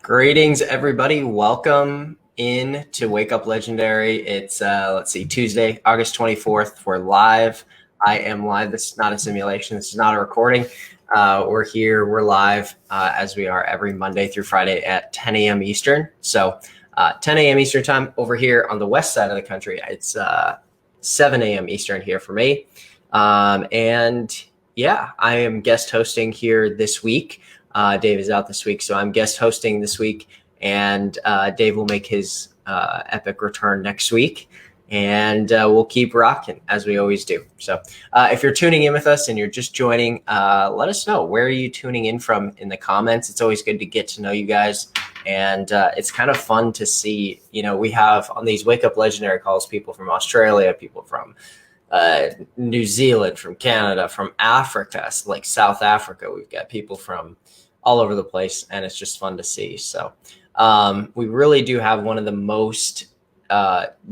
Greetings, everybody. Welcome in to Wake Up Legendary. It's let's see, Tuesday, August 24th. We're live. I am live. This is not a simulation. This is not a recording. We're here. We're live as we are every Monday through Friday at 10 a.m. Eastern. So 10 a.m. Eastern time over here on the west side of the country. It's 7 a.m. Eastern here for me. And yeah, I am guest hosting here this week. Dave is out this week, so I'm guest hosting this week, and Dave will make his epic return next week, and we'll keep rocking as we always do. So if you're tuning in with us and you're just joining, let us know, where are you tuning in from in the comments. It's always good to get to know you guys, and it's kind of fun to see, we have on these Wake Up Legendary calls people from Australia, people from New Zealand, from Canada, from Africa, like South Africa. We've got people from all over the place, and it's just fun to see. So we really do have one of the most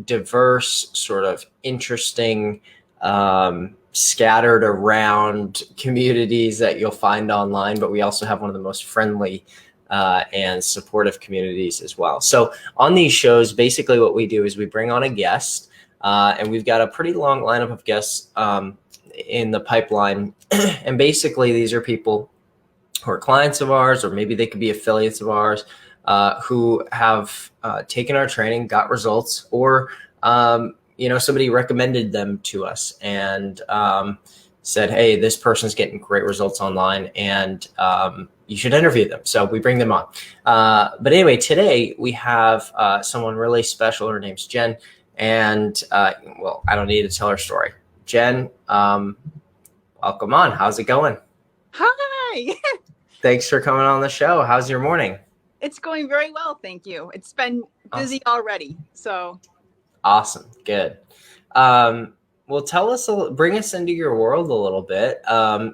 diverse, sort of interesting, scattered around communities that you'll find online, but we also have one of the most friendly and supportive communities as well. So on these shows, basically what we do is we bring on a guest, and we've got a pretty long lineup of guests in the pipeline. And basically these are people who are clients of ours, or maybe they could be affiliates of ours, who have taken our training, got results, or somebody recommended them to us and said, hey, this person's getting great results online, and you should interview them. So we bring them on. But anyway, today we have someone really special. Her name's Jenn. And well, I don't need to tell her story. Jenn, welcome on. How's it going? Hi. Thanks for coming on the show. How's your morning? It's going very well, thank you. It's been busy already, so. Awesome. Good. Well, bring us into your world a little bit.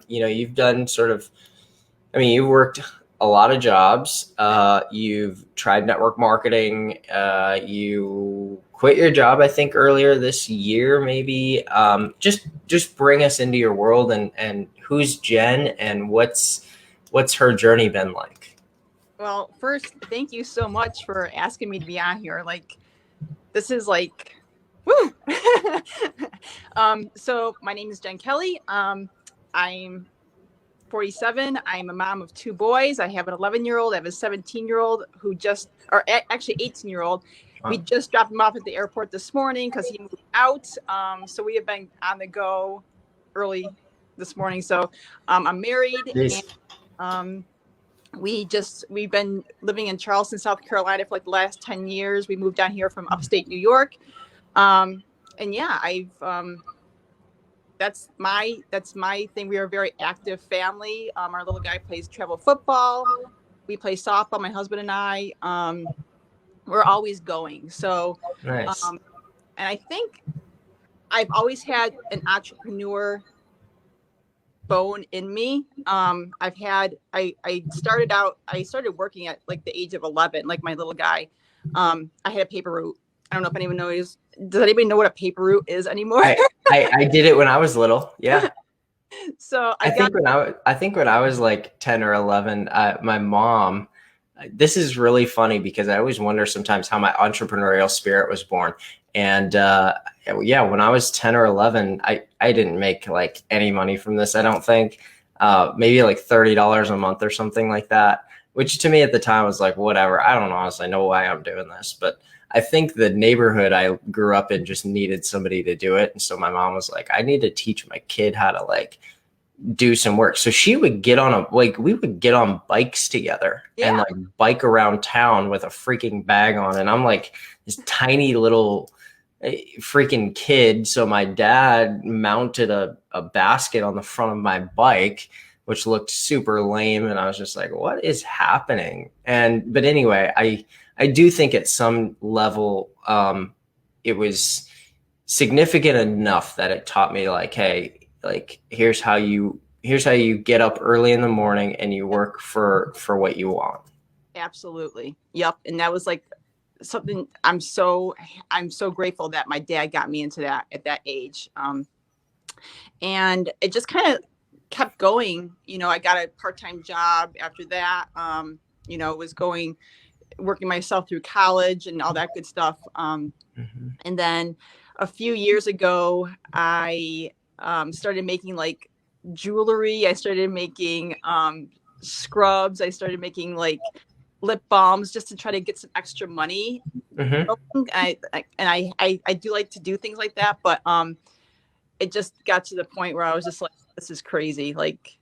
You've done you've worked a lot of jobs. You've tried network marketing. You quit your job, I think, earlier this year, maybe. Just bring us into your world, and who's Jenn, and what's her journey been like? Well, first, thank you so much for asking me to be on here. This is woo. So my name is Jenn Kelly. I'm 47. I'm a mom of two boys. I have an 11-year-old. I have a 17-year-old actually 18-year-old. We just dropped him off at the airport this morning because he moved out. So we have been on the go early this morning. So I'm married. And, we've been living in Charleston, South Carolina for the last 10 years. We moved down here from upstate New York. And yeah, that's my thing. We are a very active family. Our little guy plays travel football. We play softball, my husband and I. We're always going. So, nice. And I think I've always had an entrepreneur bone in me. I started working at the age of 11, like my little guy. I had a paper route. I don't know if anyone knows. Does anybody know what a paper route is anymore? I did it when I was little. Yeah. So I think when I was like 10 or 11, my mom, this is really funny because I always wonder sometimes how my entrepreneurial spirit was born. And yeah, when I was 10 or 11, I didn't make any money from this. I don't think, maybe $30 a month or something like that, which to me at the time was whatever. I don't honestly know why I'm doing this, but I think the neighborhood I grew up in just needed somebody to do it. And so my mom was like, I need to teach my kid how to do some work. So she would get on we would get on bikes together. Yeah. And bike around town with a freaking bag on. And I'm this tiny little freaking kid. So my dad mounted a basket on the front of my bike, which looked super lame. And I was just what is happening? But anyway, I do think at some level, it was significant enough that it taught me hey, here's how you get up early in the morning and you work for what you want. Absolutely. Yep. And that was something I'm so grateful that my dad got me into that at that age. And it just kind of kept going. I got a part-time job after that. Was going working myself through college and all that good stuff. And then a few years ago, I started making like jewelry. I started making scrubs. I started making like lip balms just to try to get some extra money. I do like to do things like that, but it just got to the point where I was just like, this is crazy. Like,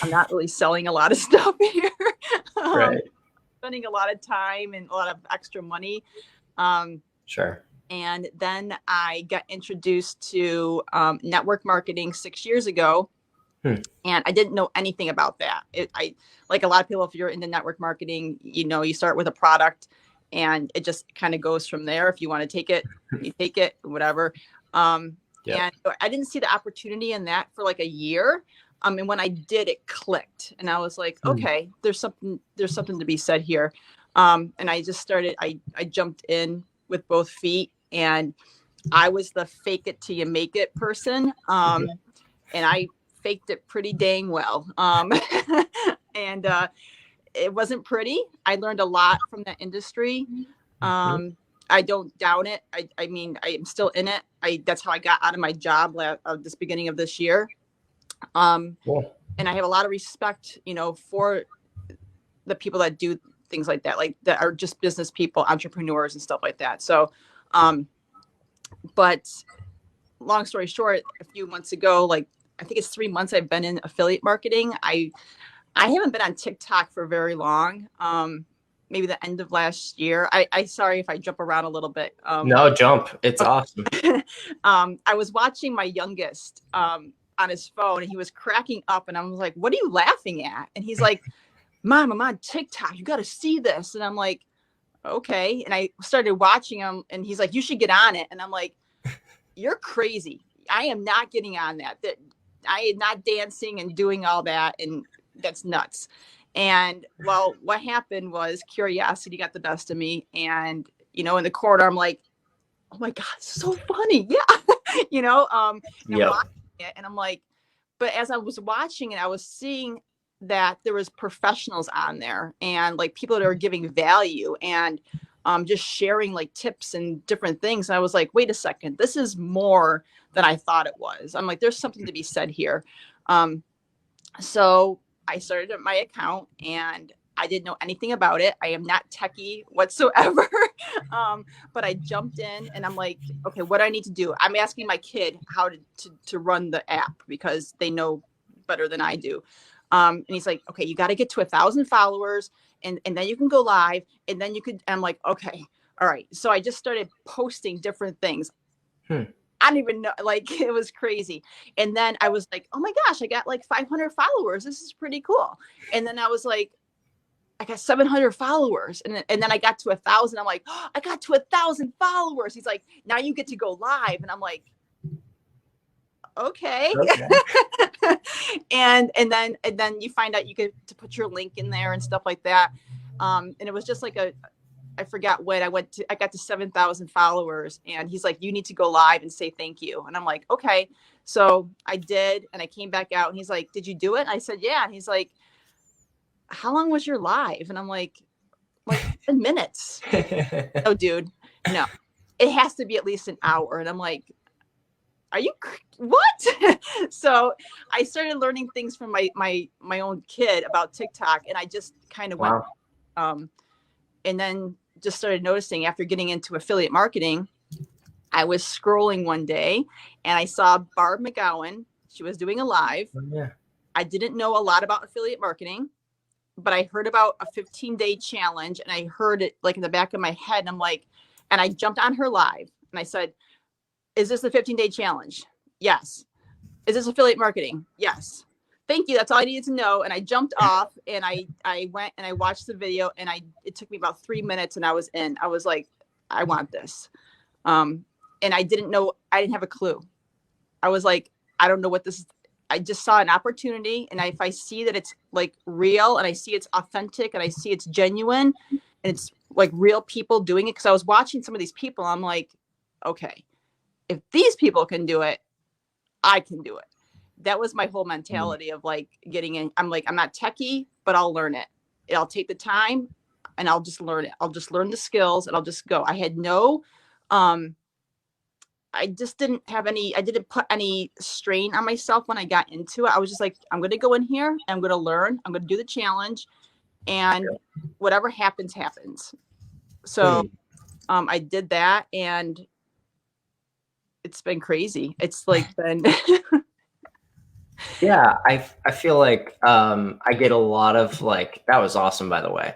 I'm not really selling a lot of stuff here. Right. Spending a lot of time and a lot of extra money. Sure. And then I got introduced to network marketing 6 years ago. And I didn't know anything about that. I like a lot of people, if you're into network marketing, you start with a product and it just kind of goes from there. If you want to take it, you take it, whatever. And I didn't see the opportunity in that for like a year. And when I did, it clicked, and I was like, okay, there's something to be said here. And I just started. I jumped in with both feet, and I was the fake it till you make it person. And I faked it pretty dang well. And it wasn't pretty. I learned a lot from that industry. I don't doubt it. I mean, I am still in it. That's how I got out of my job this beginning of this year. Cool. And I have a lot of respect, for the people that do things like that, like that are just business people, entrepreneurs and stuff like that. So, but long story short, a few months ago, like I think it's 3 months I've been in affiliate marketing. I haven't been on TikTok for very long. Maybe the end of last year. I sorry if I jump around a little bit. No, jump. It's awesome. I was watching my youngest on his phone, and he was cracking up, and I was like, what are you laughing at? And he's like, Mom, I'm on TikTok. You got to see this. And I'm like, okay. And I started watching him, and he's like, you should get on it. And I'm like, you're crazy. I am not getting on that. I am not dancing and doing all that. And that's nuts. And well, what happened was curiosity got the best of me. And, in the corner, I'm like, oh my God, it's so funny. Yeah. Watching it, and I'm like, but as I was watching it, I was seeing that there was professionals on there and like people that are giving value and just sharing like tips and different things. And I was like, wait a second, this is more than I thought it was. I'm like, there's something to be said here. So I started my account, and I didn't know anything about it. I am not techie whatsoever. But I jumped in, and I'm like, okay, what do I need to do? I'm asking my kid how to run the app because they know better than I do. And he's like, okay, you got to get to 1,000 followers, and then you can go live, and then you could. I'm like, okay, all right. So I just started posting different things. I don't even know, like it was crazy. And then I was like, oh my gosh, I got like 500 followers. This is pretty cool. And then I was like, I got 700 followers. And then I got to 1,000. I'm like, oh, I got to 1,000 followers. He's like, now you get to go live. And I'm like, okay. and then you find out you get to put your link in there and stuff like that. And it was just like I forgot when I got to 7,000 followers, and he's like, you need to go live and say thank you. And I'm like, okay. So I did, and I came back out, and he's like, did you do it? And I said, yeah. And he's like, how long was your live? And I'm like 10 minutes. Oh, dude, no, it has to be at least an hour. And I'm like, are you what? So I started learning things from my own kid about TikTok, and I just kind of went, and then just started noticing after getting into affiliate marketing, I was scrolling one day and I saw Barb McGowan. She was doing a live. I didn't know a lot about affiliate marketing, but I heard about a 15-day challenge, and I heard it like in the back of my head. And I'm like, and I jumped on her live, and I said, is this the 15-day challenge? Yes. Is this affiliate marketing? Yes. Thank you. That's all I needed to know. And I jumped off, and I went and I watched the video, and it took me about 3 minutes, and I was in. I was like, I want this. And I didn't have a clue. I was like, I don't know what this is. I just saw an opportunity, and if I see that it's like real, and I see it's authentic, and I see it's genuine, and it's like real people doing it. Because I was watching some of these people, I'm like, okay, if these people can do it, I can do it. That was my whole mentality of like getting in. I'm like, I'm not techie, but I'll learn it. I'll take the time. and I'll just learn it. I'll just learn the skills and I'll just go. I had no, I just didn't have any, I didn't put any strain on myself when I got into it. I was just like, I'm going to go in here. I'm going to learn. I'm going to do the challenge, and whatever happens, happens. So I did that, and it's been crazy. It's like been Yeah, I feel like I get a lot of like, that was awesome, by the way.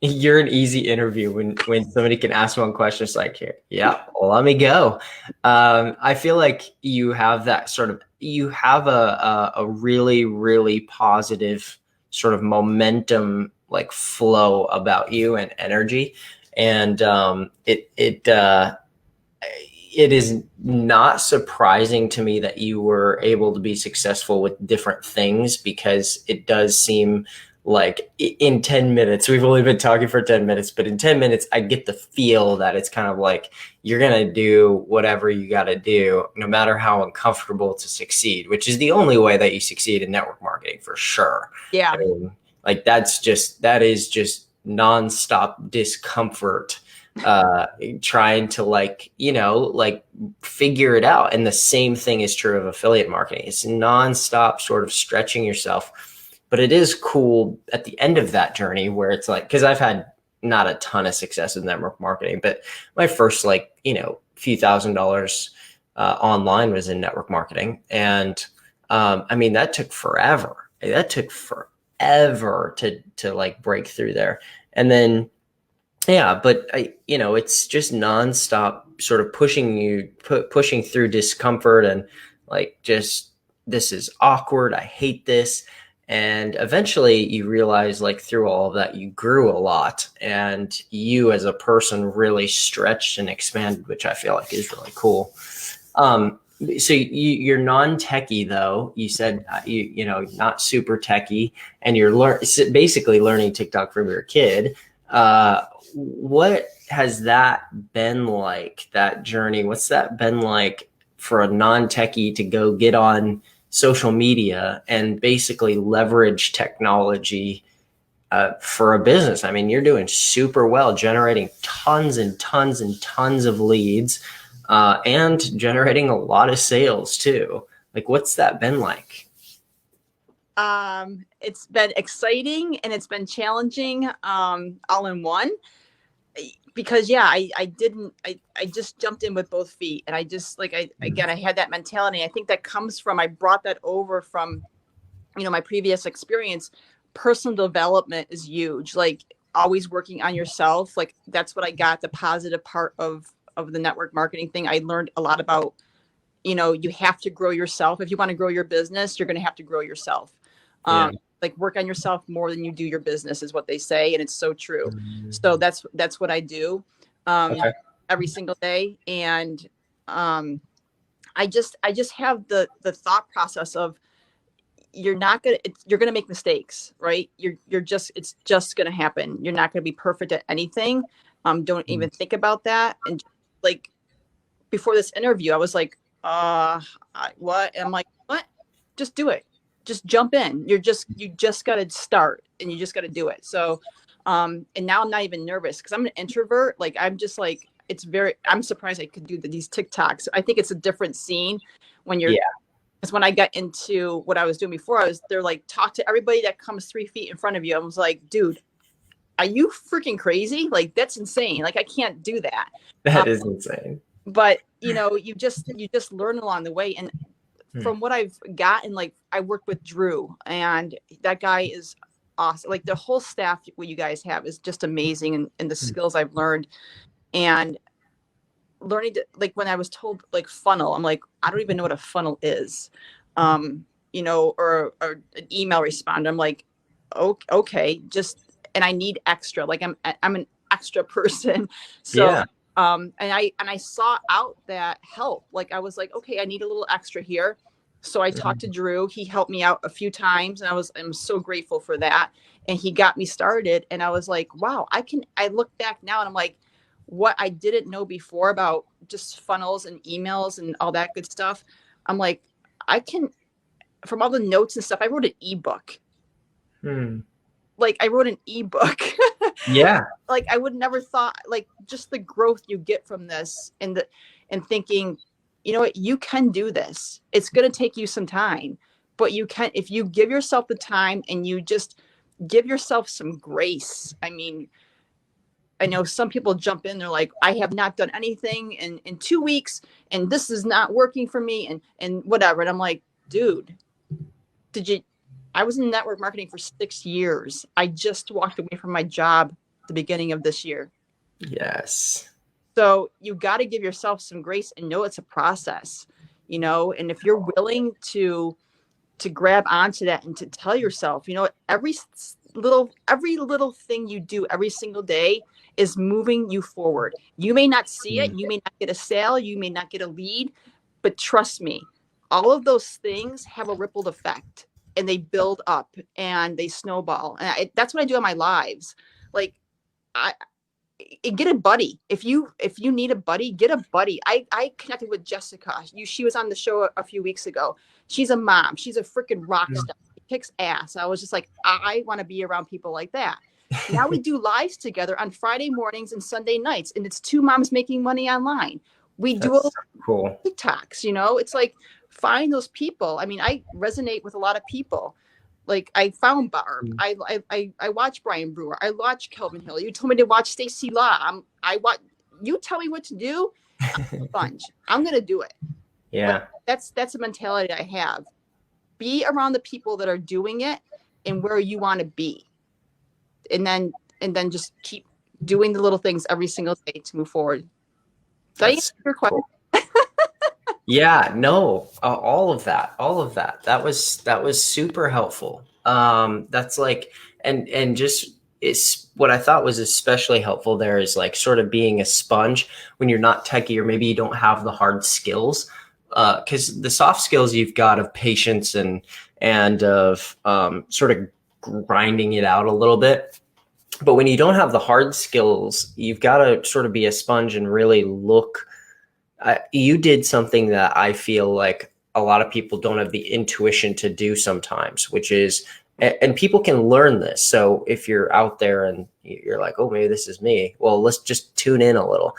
You're an easy interview when somebody can ask one question. It's like, here, yeah, well, let me go. I feel like you have that sort of, you have a really, really positive sort of momentum, like flow about you and energy. And it is not surprising to me that you were able to be successful with different things, because it does seem like in 10 minutes, we've only been talking for 10 minutes, but in 10 minutes, I get the feel that it's kind of like you're going to do whatever you got to do, no matter how uncomfortable, to succeed, which is the only way that you succeed in network marketing for sure. Yeah. I mean, like that is just nonstop discomfort, trying to like figure it out. And the same thing is true of affiliate marketing. It's nonstop sort of stretching yourself, but it is cool at the end of that journey where it's like, because I've had not a ton of success with network marketing, but my first few $1,000s online was in network marketing. And I mean, that took forever. To like break through there. And then yeah, but it's just nonstop sort of pushing through discomfort, and like, just, this is awkward. I hate this. And eventually you realize, like, through all of that, you grew a lot, and you as a person really stretched and expanded, which I feel like is really cool. So you're non-techy, though. You said not super techy, and you're basically learning TikTok from your kid. What has that been like, that journey? What's that been like for a non-techie to go get on social media and basically leverage technology for a business? I mean, you're doing super well, generating tons and tons and tons of leads, and generating a lot of sales too. Like, what's that been like? It's been exciting and it's been challenging, all in one. Because I just jumped in with both feet, and I just I had that mentality. I think that comes from, I brought that over from, my previous experience. Personal development is huge. Like, always working on yourself. Like, that's what I got. The positive part of the network marketing thing. I learned a lot about, you have to grow yourself. If you want to grow your business, you're going to have to grow yourself. Like, work on yourself more than you do your business, is what they say. And it's so true. So that's what I do, every single day. And, I just have the thought process of, you're going to make mistakes, right? It's just going to happen. You're not going to be perfect at anything. Don't even think about that. And like, before this interview, I was like, what? And I'm like, what? Just do it. Just jump in. You just got to start, and you just got to do it. So, and now I'm not even nervous, because I'm an introvert. Like, I'm just like, I'm surprised I could do these TikToks. I think it's a different scene when you're, because when I got into what I was doing before, they're like, talk to everybody that comes 3 feet in front of you. I was like, dude, are you freaking crazy? Like, that's insane. Like, I can't do that. That is insane. But you just learn along the way. And from what I've gotten, like, I work with Drew, and that guy is awesome. Like, the whole staff, what you guys have, is just amazing. And the skills I've learned, and learning to, like, when I was told, like, funnel, I'm like, I don't even know what a funnel is, or an email responder. I'm like, okay, and I need extra, like, I'm an extra person. So, and I sought out that help. Like, I was like, okay, I need a little extra here. So I talked to Drew. He helped me out a few times, and I'm so grateful for that. And he got me started, and I was like, wow, I look back now, and I'm like, what I didn't know before about just funnels and emails and all that good stuff. I'm like, from all the notes and stuff, I wrote an ebook. like I wrote an ebook. Yeah. Like I would never thought, like just the growth you get from this, and thinking, you know what, you can do this. It's going to take you some time, but you can, if you give yourself the time and you just give yourself some grace. I mean, I know some people jump in, they're like, I have not done anything in 2 weeks and this is not working for me and whatever. And I'm like, dude, did you, I was in network marketing for 6 years. I just walked away from my job at the beginning of this year. Yes. So you got to give yourself some grace and know it's a process, you know, and if you're willing to grab onto that and to tell yourself, you know, every little thing you do every single day is moving you forward. You may not see it, you may not get a sale, you may not get a lead, but trust me, all of those things have a rippled effect and they build up and they snowball. And that's what I do on my lives. Like I get a buddy. If you need a buddy, get a buddy. I connected with Jessica. She was on the show a few weeks ago. She's a mom. She's a freaking rock star. She kicks ass. I was just like, I want to be around people like that. Now we do lives together on Friday mornings and Sunday nights, and it's two moms making money online. We do So cool. TikToks, you know. It's like, find those people. I mean, I resonate with a lot of people. Like I found Barb. I watch Brian Brewer. I watch Kelvin Hill. You told me to watch Stacey Law. I watch. You tell me what to do. I'm a sponge. I'm gonna do it. Yeah. But that's a mentality I have. Be around the people that are doing it and where you want to be, and then just keep doing the little things every single day to move forward. Did I answer your question? Cool. Yeah, no, all of that. That was super helpful. That's like, and just it's what I thought was especially helpful there is like sort of being a sponge when you're not techie or maybe you don't have the hard skills. Because the soft skills you've got of patience and of sort of grinding it out a little bit. But when you don't have the hard skills, you've got to sort of be a sponge and really look. You did something that I feel like a lot of people don't have the intuition to do sometimes, which is, and people can learn this. So if you're out there and you're like, oh, maybe this is me, well, let's just tune in a little.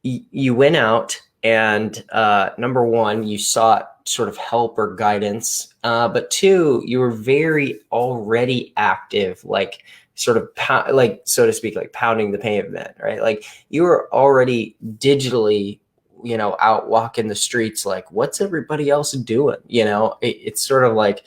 You went out and number one, you sought sort of help or guidance. But two, you were very already active, like sort of like, so to speak, like pounding the pavement, right? Like you were already digitally, you know, out walking the streets. Like what's everybody else doing? You know, it's sort of like,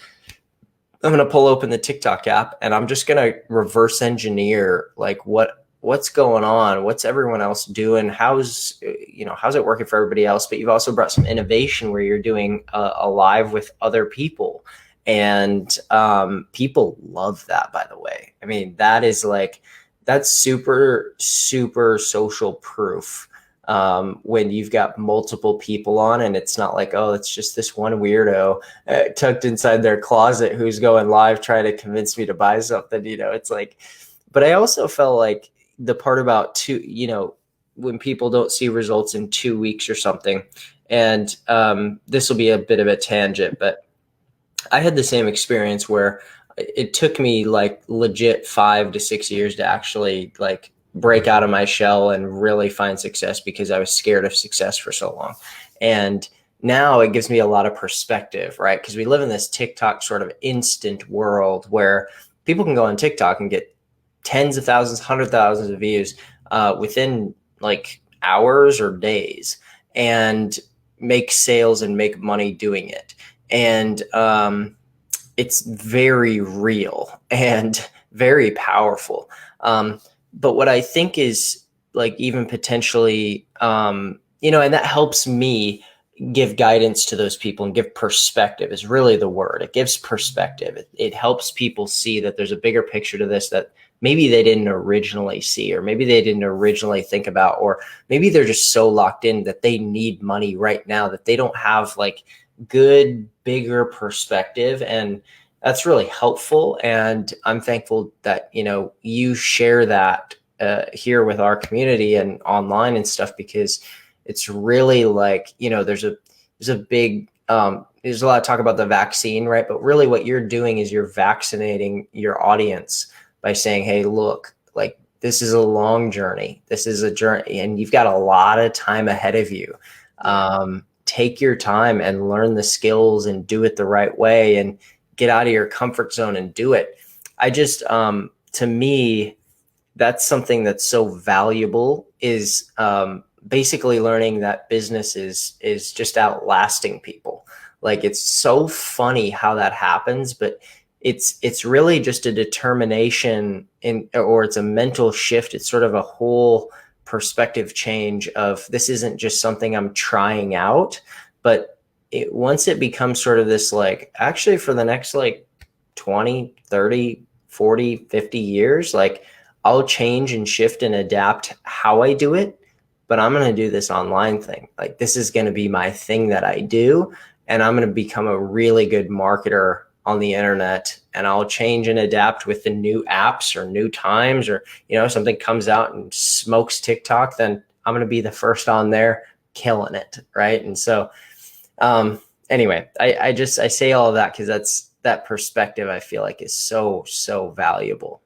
I'm going to pull open the TikTok app and I'm just going to reverse engineer like what's going on? What's everyone else doing? How's it working for everybody else? But you've also brought some innovation where you're doing a live with other people. And people love that, by the way. I mean, that's super, super social proof when you've got multiple people on and it's not like, oh, it's just this one weirdo tucked inside their closet who's going live trying to convince me to buy something, you know, it's like, but I also felt like the part about when people don't see results in 2 weeks or something, and this will be a bit of a tangent, but I had the same experience where it took me like legit 5 to 6 years to actually like break out of my shell and really find success because I was scared of success for so long. And now it gives me a lot of perspective, right? Because we live in this TikTok sort of instant world where people can go on TikTok and get tens of thousands, 100,000s of views within like hours or days and make sales and make money doing it. And it's very real and very powerful. But what I think is like even potentially, and that helps me give guidance to those people and give perspective is really the word. It gives perspective. It helps people see that there's a bigger picture to this that maybe they didn't originally see, or maybe they didn't originally think about, or maybe they're just so locked in that they need money right now that they don't have like good, bigger perspective. And that's really helpful. And I'm thankful that, you share that here with our community and online and stuff, because it's really like, there's a big there's a lot of talk about the vaccine, right? But really what you're doing is you're vaccinating your audience by saying, hey, look, like this is a long journey. This is a journey and you've got a lot of time ahead of you. Take your time and learn the skills and do it the right way and get out of your comfort zone and do it. I just, to me, that's something that's so valuable is basically learning that business is just outlasting people. Like it's so funny how that happens, but it's really just a determination or it's a mental shift. It's sort of a whole perspective change of this isn't just something I'm trying out, but once it becomes sort of this, like actually for the next like 20, 30, 40, 50 years, like I'll change and shift and adapt how I do it, but I'm going to do this online thing. Like this is going to be my thing that I do. And I'm going to become a really good marketer on the internet, and I'll change and adapt with the new apps or new times, or, something comes out and smokes TikTok, then I'm going to be the first on there killing it. Right. And so, anyway, I say all of that because that perspective I feel like is so, so valuable.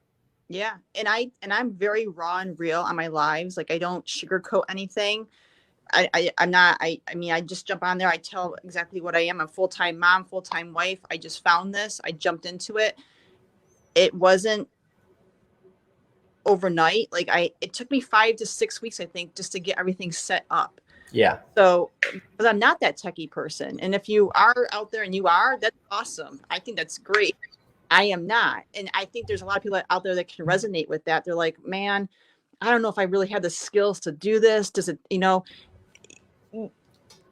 Yeah. And I'm very raw and real on my lives. Like I don't sugarcoat anything. I just jump on there. I tell exactly what I am. I'm a full-time mom, full-time wife. I just found this. I jumped into it. It wasn't overnight. Like it took me 5 to 6 weeks, I think, just to get everything set up. Yeah. So, because I'm not that techie person. And if you are out there and you are, that's awesome. I think that's great. I am not. And I think there's a lot of people out there that can resonate with that. They're like, man, I don't know if I really have the skills to do this. Does it,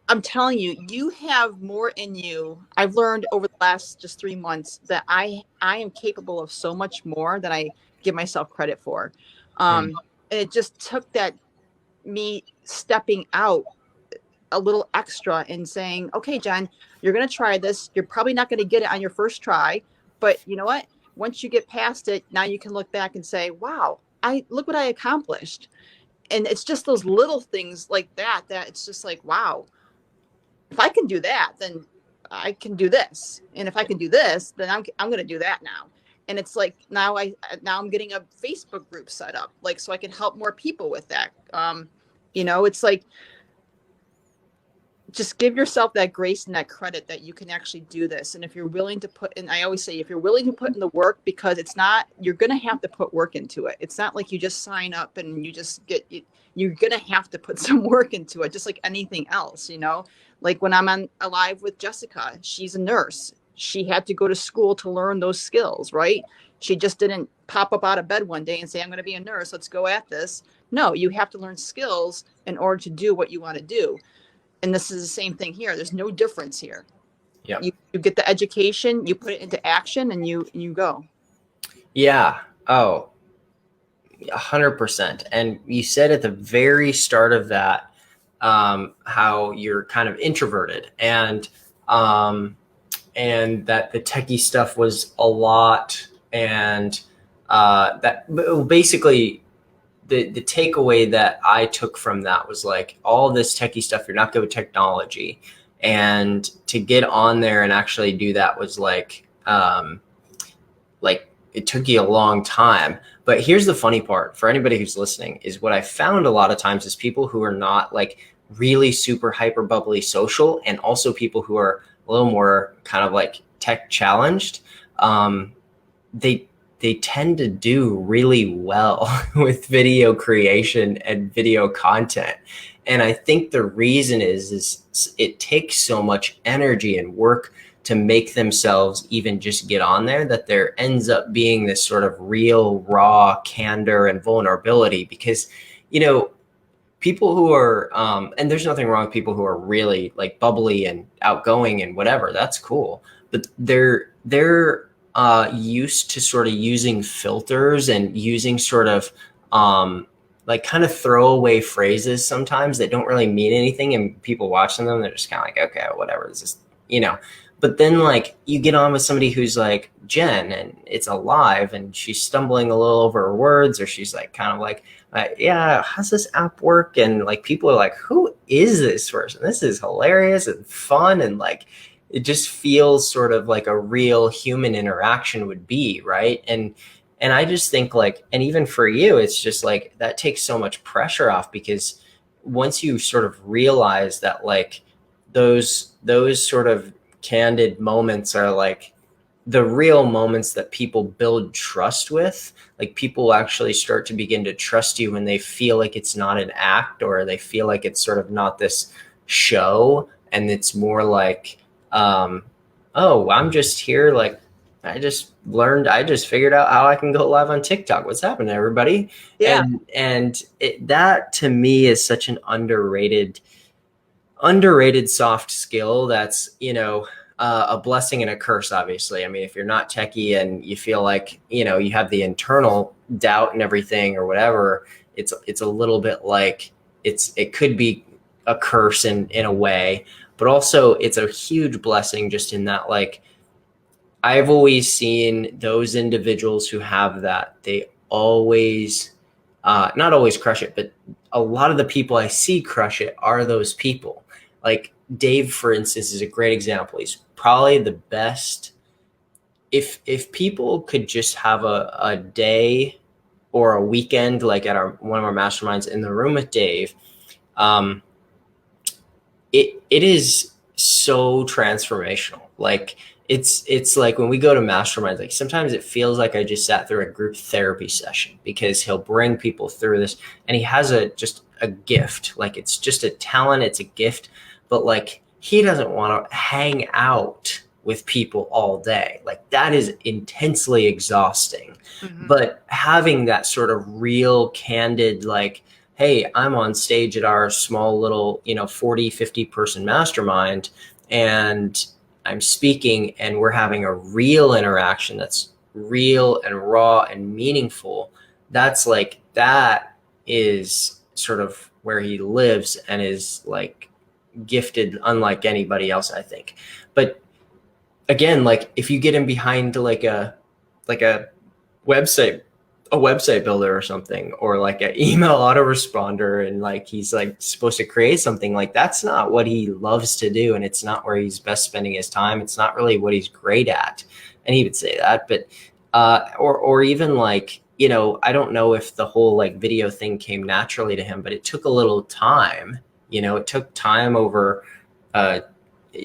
I'm telling you, you have more in you. I've learned over the last just 3 months that I am capable of so much more than I give myself credit for. And it just took that me stepping out a little extra and saying, okay, Jenn, you're going to try this. You're probably not going to get it on your first try, but you know what? Once you get past it, now you can look back and say, wow, look what I accomplished. And it's just those little things like that it's just like, wow, if I can do that, then I can do this. And if I can do this, then I'm going to do that now. And it's like, now I'm getting a Facebook group set up, like, so I can help more people with that. It's like, just give yourself that grace and that credit that you can actually do this. And if you're willing to put in, I always say, if you're willing to put in the work, because you're going to have to put work into it. It's not like you just sign up and you just you're going to have to put some work into it, just like anything else, like when I'm on a live with Jessica, she's a nurse. She had to go to school to learn those skills, right? She just didn't pop up out of bed one day and say, I'm going to be a nurse. Let's go at this. No, you have to learn skills in order to do what you want to do. And this is the same thing here. There's no difference here. Yeah. You get the education, you put it into action, and you go. Yeah. Oh, 100%. And you said at the very start of that, how you're kind of introverted and that the techie stuff was a lot. And that basically the takeaway that I took from that was like, all this techie stuff, you're not good with technology. And to get on there and actually do that was like it took you a long time. But here's the funny part for anybody who's listening is what I found a lot of times is people who are not like really super hyper bubbly social, and also people who are a little more kind of like tech challenged. They tend to do really well with video creation and video content. And I think the reason is it takes so much energy and work to make themselves even just get on there, that there ends up being this sort of real raw candor and vulnerability. Because, people who are, and there's nothing wrong with people who are really like bubbly and outgoing and whatever, that's cool. But they're used to sort of using filters and using sort of like kind of throwaway phrases sometimes that don't really mean anything, and people watching them, they're just kind of like, okay, whatever, this is, but then like you get on with somebody who's like Jenn and it's alive and she's stumbling a little over her words, or she's like kind of like, yeah, how's this app work? And like people are like, who is this person? This is hilarious and fun, and like it just feels sort of like a real human interaction would be, right? And I just think like, and even for you, it's just like that takes so much pressure off, because once you sort of realize that like those sort of candid moments are like the real moments that people build trust with, like people actually start to begin to trust you when they feel like it's not an act, or they feel like it's sort of not this show, and it's more like, oh, I'm just here, like I just figured out how I can go live on TikTok. What's happening, everybody? Yeah. And that to me is such an underrated soft skill that's, a blessing and a curse, obviously. I mean, if you're not techie and you feel like, you have the internal doubt and everything or whatever, it's a little bit like it could be a curse in a way, but also it's a huge blessing just in that, like, I've always seen those individuals who have that, they always, not always crush it, but a lot of the people I see crush it are those people. Like Dave, for instance, is a great example. He's probably the best. If people could just have a day or a weekend, like at one of our masterminds in the room with Dave, it is so transformational. Like it's like when we go to masterminds, like sometimes it feels like I just sat through a group therapy session, because he'll bring people through this, and he has just a gift. Like it's just a talent, it's a gift, but like he doesn't want to hang out with people all day. Like that is intensely exhausting. Mm-hmm. But having that sort of real candid, like, hey, I'm on stage at our small little, 40, 50 person mastermind, and I'm speaking, and we're having a real interaction that's real and raw and meaningful. That's like, that is sort of where he lives and is like gifted unlike anybody else, I think. But again, like if you get him behind like a website builder or something, or like an email autoresponder, and like he's like supposed to create something, like that's not what he loves to do, and it's not where he's best spending his time. It's not really what he's great at, and he would say that. But or even like, I don't know if the whole like video thing came naturally to him, but it took a little time. It took time over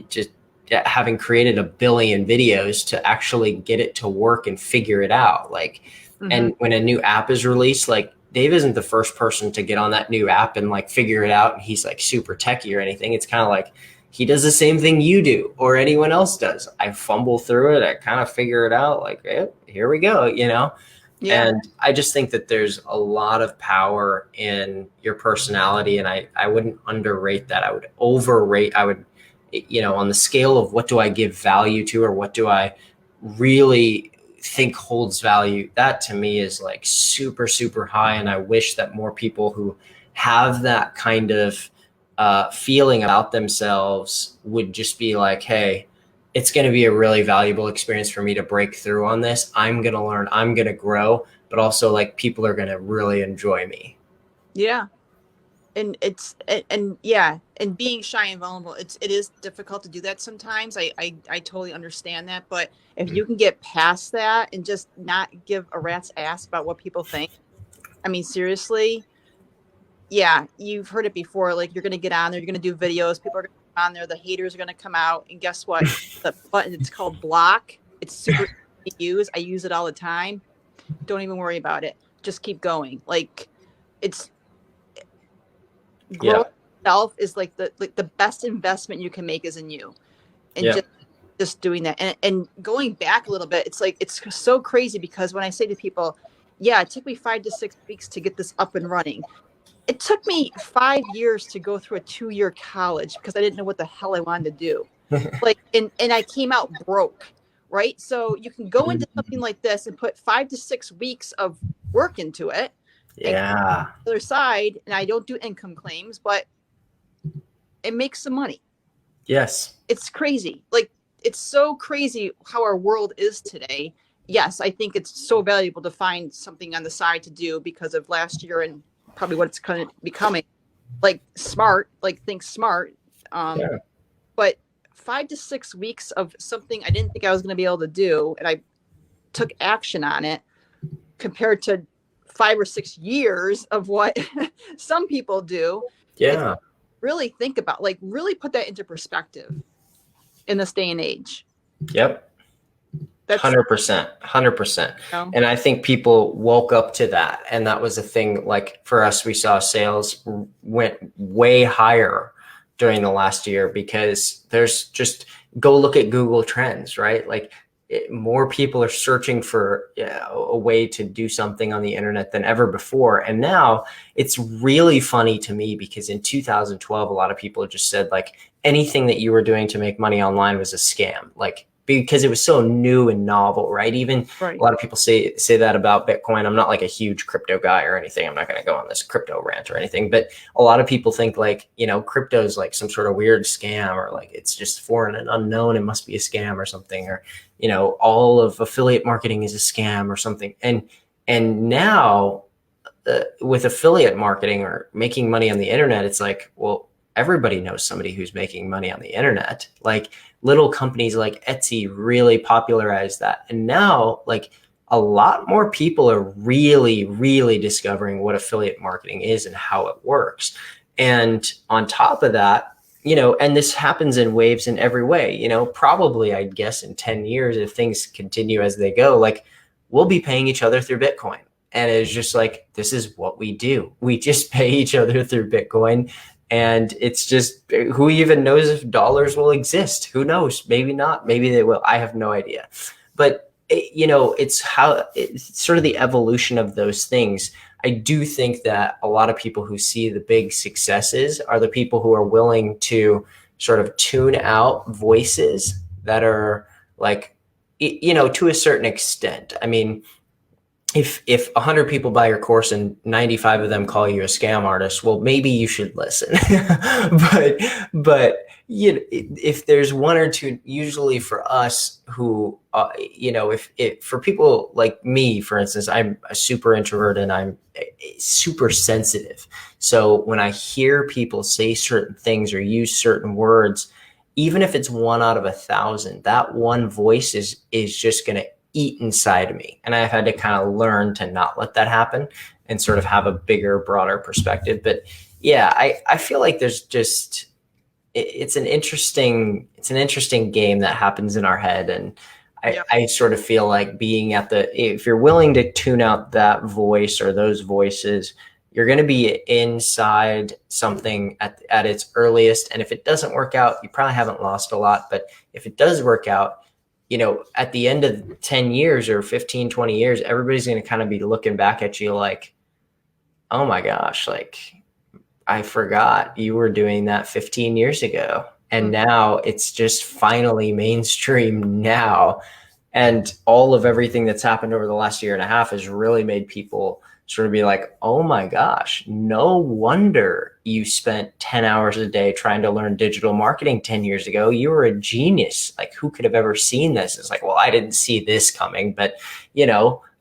just having created a billion videos to actually get it to work and figure it out. Like, mm-hmm. And when a new app is released, like Dave isn't the first person to get on that new app and like figure it out, and he's like super techie or anything. It's kind of like he does the same thing you do or anyone else does. I fumble through it, I kind of figure it out, like, hey, here we go, Yeah. And I just think that there's a lot of power in your personality, and I wouldn't underrate that. I would overrate, on the scale of what do I give value to, or what do I really think holds value, that to me is like super, super high. And I wish that more people who have that kind of feeling about themselves would just be like, hey, it's going to be a really valuable experience for me to break through on this. I'm going to learn, I'm going to grow, but also like people are going to really enjoy me. Yeah. And and being shy and vulnerable, it is difficult to do that sometimes. I totally understand that. But if you can get past that and just not give a rat's ass about what people think, I mean, seriously, yeah, you've heard it before. Like, you're going to get on there, you're going to do videos, people are going to come on there, the haters are going to come out, and guess what? The button, it's called block. It's super easy to use. I use it all the time. Don't even worry about it. Just keep going. Like, it's growth itself is like the best investment you can make is in you, and just doing that. And going back a little bit, it's like, it's so crazy, because when I say to people, yeah, it took me 5 to 6 weeks to get this up and running. It took me 5 years to go through a 2-year college because I didn't know what the hell I wanted to do. Like, and I came out broke, right? So you can go into something like this and put 5 to 6 weeks of work into it. Yeah. The other side, and I don't do income claims, but it makes some money. Yes. It's crazy. Like, it's so crazy how our world is today. Yes, I think it's so valuable to find something on the side to do because of last year and probably what it's kind of becoming. like smart, like think smart. Yeah. But 5 to 6 weeks of something I didn't think I was going to be able to do, and I took action on it, compared to 5 or 6 years of what some people do. It's Yeah. really think about, like, really put that into perspective in this day and age. Yep. That's, 100%. 100%. you know, And I think people woke up to that. And that was a thing. Like for us, we saw sales went way higher during the last year because there's just go look at Google Trends, right? Like more people are searching for a way to do something on the internet than ever before. And now it's really funny to me because in 2012, a lot of people just said like anything that you were doing to make money online was a scam. Like, because it was so new and novel, right? Even right. a lot of people say that about Bitcoin. I'm not like a huge crypto guy or anything. I'm not going to go on this crypto rant or anything, but a lot of people think like, crypto is like some sort of weird scam or like it's just foreign and unknown. It must be a scam or something, or, all of affiliate marketing is a scam or something. And now with affiliate marketing or making money on the internet, it's like, well, everybody knows somebody who's making money on the internet. Like little companies like Etsy really popularized that. And now like a lot more people are really, really discovering what affiliate marketing is and how it works. And on top of that, and this happens in waves in every way, probably I'd guess in 10 years, if things continue as they go, like we'll be paying each other through Bitcoin. And it's just like, this is what we do. We just pay each other through Bitcoin. And it's just, who even knows if dollars will exist? Who knows? Maybe not. Maybe they will. I have no idea. But, it's sort of the evolution of those things. I do think that a lot of people who see the big successes are the people who are willing to sort of tune out voices that are like, to a certain extent. I mean, if 100 people buy your course and 95 of them call you a scam artist, well, maybe you should listen. but if there's one or two, usually for us who, if for people like me, for instance, I'm a super introvert and I'm super sensitive. So when I hear people say certain things or use certain words, even if it's 1 out of 1,000, that one voice is just going to eat inside of me. And I've had to kind of learn to not let that happen and sort of have a bigger, broader perspective. But yeah, I feel like there's just, it's an interesting game that happens in our head. And I sort of feel like being if you're willing to tune out that voice or those voices, you're going to be inside something at its earliest. And if it doesn't work out, you probably haven't lost a lot. But if it does work out, at the end of 10 years or 15, 20 years, everybody's going to kind of be looking back at you like, oh my gosh, like I forgot you were doing that 15 years ago. And now it's just finally mainstream now. And all of everything that's happened over the last year and a half has really made people sort of be like, oh my gosh, no wonder you spent 10 hours a day trying to learn digital marketing 10 years ago. You were a genius. Like, who could have ever seen this? It's like, well, I didn't see this coming, but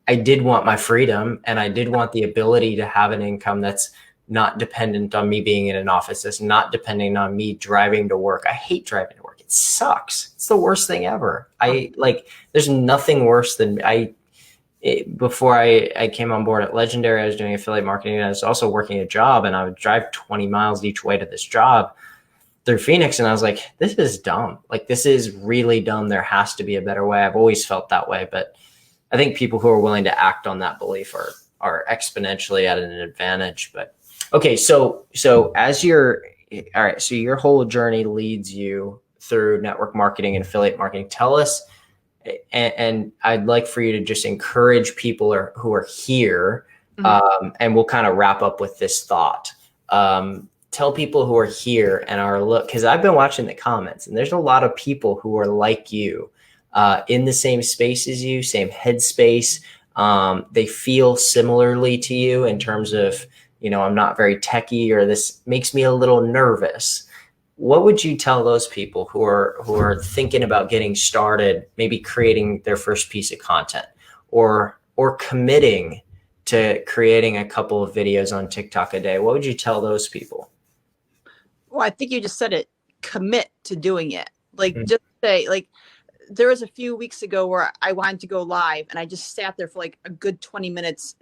I did want my freedom and I did want the ability to have an income that's not dependent on me being in an office. That's not depending on me driving to work. I hate driving to work. It sucks. It's the worst thing ever. There's nothing worse than before I came on board at Legendary, I was doing affiliate marketing and I was also working a job, and I would drive 20 miles each way to this job through Phoenix. And I was like, this is dumb. Like, this is really dumb. There has to be a better way. I've always felt that way. But I think people who are willing to act on that belief are exponentially at an advantage. But okay. So as all right, so your whole journey leads you through network marketing and affiliate marketing. Tell us, and I'd like for you to just encourage people who are here, and we'll kind of wrap up with this thought. Tell people who are here and because I've been watching the comments, and there's a lot of people who are like you, in the same space as you, same headspace. They feel similarly to you in terms of, I'm not very techy, or this makes me a little nervous. What would you tell those people who are thinking about getting started, maybe creating their first piece of content, or committing to creating a couple of videos on TikTok a day? What would you tell those people? Well, I think you just said it. Commit to doing it. Like, Mm. just say, like, there was a few weeks ago where I wanted to go live and I just sat there for like a good 20 minutes.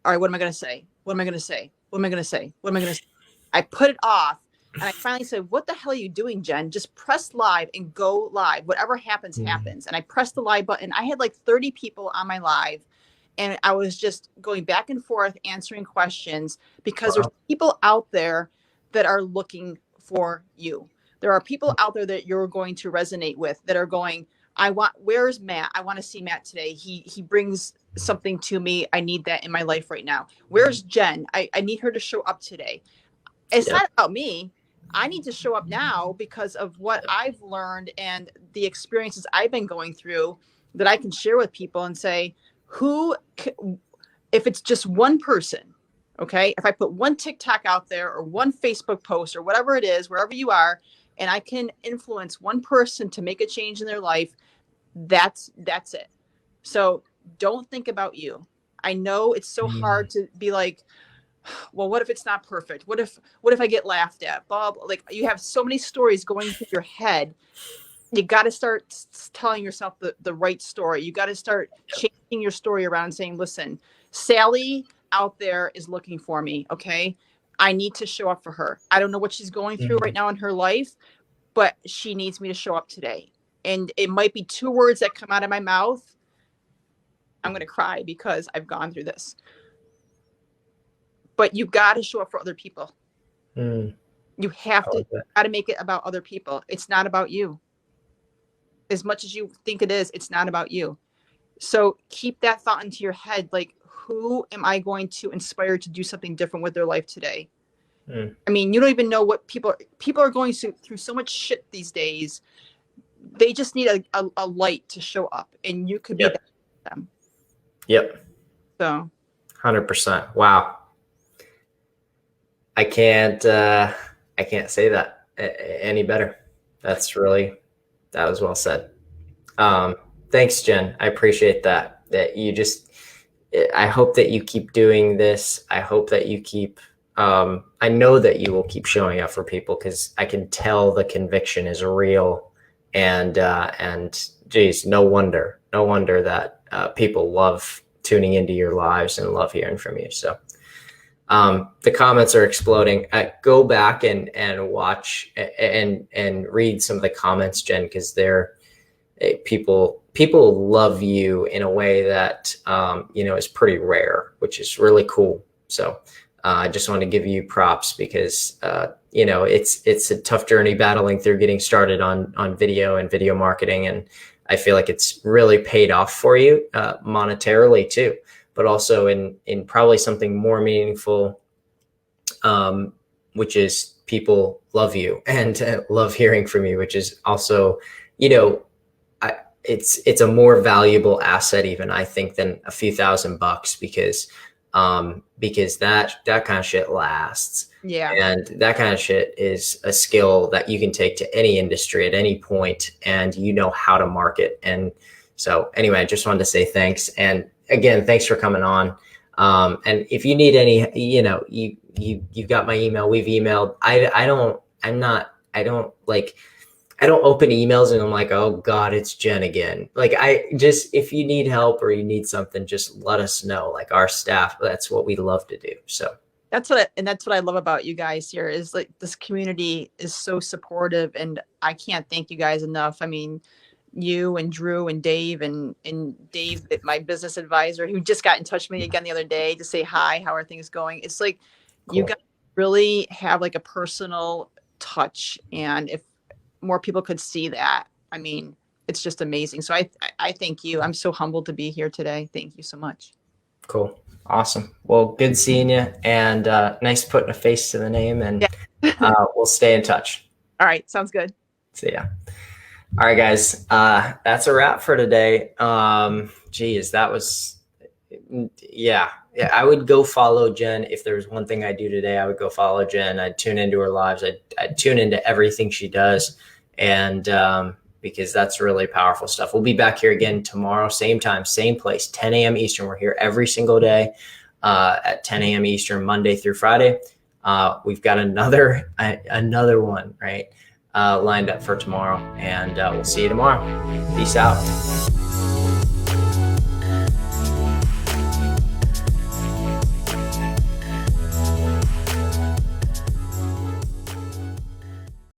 All right, what am I going to say? What am I going to say? What am I going to say? What am I going to say? I put it off and I finally said, what the hell are you doing, Jen? Just press live and go live. Whatever happens, happens. And I pressed the live button. I had like 30 people on my live and I was just going back and forth answering questions because there's people out there that are looking for you. There are people out there that you're going to resonate with that are going, where's Matt? I want to see Matt today. He brings something to me. I need that in my life right now. Where's Jen? I need her to show up today. It's not about me. I need to show up now because of what I've learned and the experiences I've been going through that I can share with people and say, if it's just one person, okay, if I put one TikTok out there or one Facebook post or whatever it is, wherever you are, and I can influence one person to make a change in their life, that's it. So don't think about you. I know it's so hard to be like, well, what if it's not perfect? What if I get laughed at? Bob, like, you have so many stories going through your head. You got to start telling yourself the right story. You got to start changing your story around, saying, listen, Sally out there is looking for me. Okay. I need to show up for her. I don't know what she's going through right now in her life, but she needs me to show up today. And it might be 2 words that come out of my mouth. I'm going to cry because I've gone through this. But you got to show up for other people. You have to, got to make it about other people. It's not about you. As much as you think it is, it's not about you. So keep that thought into your head. Like, who am I going to inspire to do something different with their life today? I mean, you don't even know what people are going through so much shit these days. They just need a light to show up, and you could be that for them. Yep. So 100%. Wow. I can't say that any better. That was well said. Thanks, Jen. I appreciate that I hope that you keep doing this. I hope that you keep, I know that you will keep showing up for people because I can tell the conviction is real, and geez, no wonder that people love tuning into your lives and love hearing from you. So the comments are exploding. Go back and watch and read some of the comments, Jen, because they're people love you in a way that is pretty rare, which is really cool. So I just want to give you props because it's a tough journey battling through getting started on video and video marketing, and I feel like it's really paid off for you monetarily too, but also in probably something more meaningful, which is people love you and love hearing from you, which is also, it's a more valuable asset even, I think, than a few $1,000 because that kind of shit lasts. Yeah. And that kind of shit is a skill that you can take to any industry at any point, and you know how to market. And so anyway, I just wanted to say thanks. And again, thanks for coming on. And if you need any, you've got my email, we've emailed. I don't open emails and I'm like, oh God, it's Jen again. Like, if you need help or you need something, just let us know. Like, our staff, that's what we love to do. So that's what I love about you guys here is, like, this community is so supportive, and I can't thank you guys enough. I mean, you and Drew and Dave and Dave, my business advisor, who just got in touch with me again the other day to say hi, how are things going? It's like, cool. You guys really have like a personal touch, and if more people could see that, I mean, it's just amazing. So I thank you. I'm so humbled to be here today. Thank you so much. Cool. Awesome. Well, good seeing you, and nice putting a face to the name, and we'll stay in touch. All right. Sounds good. See ya. All right, guys. That's a wrap for today. Geez, that was, yeah. I would go follow Jen. If there was one thing I do today, I would go follow Jen. I'd tune into her lives. I'd tune into everything she does. And because that's really powerful stuff. We'll be back here again tomorrow, same time, same place, 10 a.m. Eastern. We're here every single day at 10 a.m. Eastern, Monday through Friday. we've got another one, right, lined up for tomorrow, and we'll see you tomorrow. Peace out.